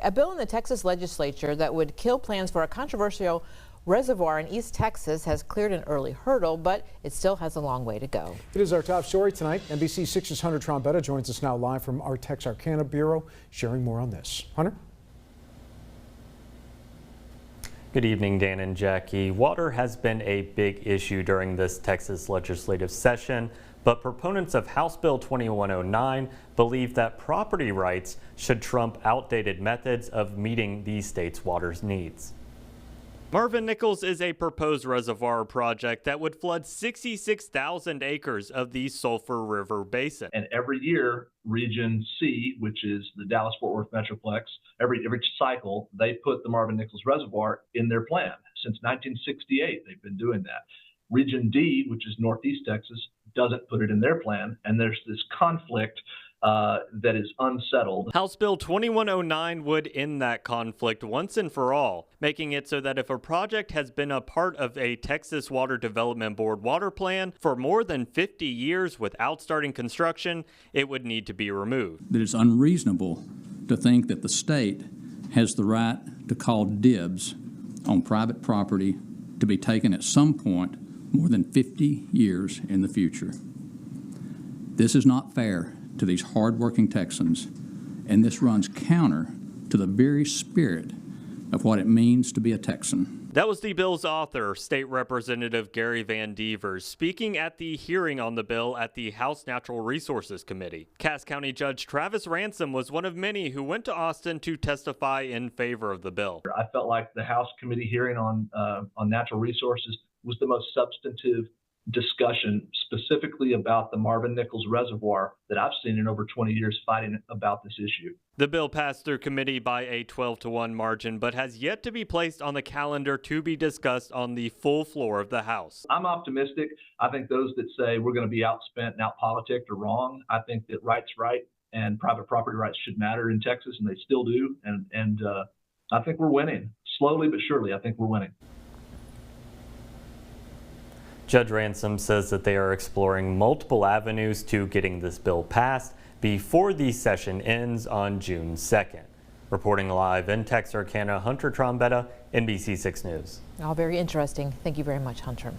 A bill in the Texas Legislature that would kill plans for a controversial reservoir in East Texas has cleared an early hurdle, but it still has a long way to go. It is our top story tonight. NBC 6's Hunter Trombetta joins us now live from our Texarkana Bureau, sharing more on this. Hunter? Good evening, Dan and Jackie. Water has been a big issue during this Texas legislative session, but proponents of House Bill 2109 believe that property rights should trump outdated methods of meeting the state's water needs. Marvin Nichols is a proposed reservoir project that would flood 66,000 acres of the Sulpher River Basin. And every year, Region C, which is the Dallas-Fort Worth Metroplex, every cycle, they put the Marvin Nichols Reservoir in their plan. Since 1968, they've been doing that. Region D, which is Northeast Texas, doesn't put it in their plan, and there's this conflict that is unsettled. House Bill 2109 would end that conflict once and for all, making it so that if a project has been a part of a Texas Water Development Board water plan for more than 50 years without starting construction, it would need to be removed. It is unreasonable to think that the state has the right to call dibs on private property to be taken at some point more than 50 years in the future. This is not fair to these hardworking Texans, and this runs counter to the very spirit of what it means to be a Texan. That was the bill's author, State Representative Gary Van Devers, speaking at the hearing on the bill at the House Natural Resources Committee. Cass County Judge Travis Ransom was one of many who went to Austin to testify in favor of the bill. I felt like the House committee hearing on natural resources was the most substantive discussion specifically about the Marvin Nichols Reservoir that I've seen in over 20 years fighting about this issue. The bill passed through committee by a 12-1 margin, but has yet to be placed on the calendar to be discussed on the full floor of the House. I'm optimistic. I think those that say we're going to be outspent and outpoliticked are wrong. I think that rights right and private property rights should matter in Texas, and they still do. And I think we're winning. Slowly but surely, I think we're winning. Judge Ransom says that they are exploring multiple avenues to getting this bill passed before the session ends on June 2nd. Reporting live in Texarkana, Hunter Trombetta, NBC 6 News. All very interesting. Thank you very much, Hunter.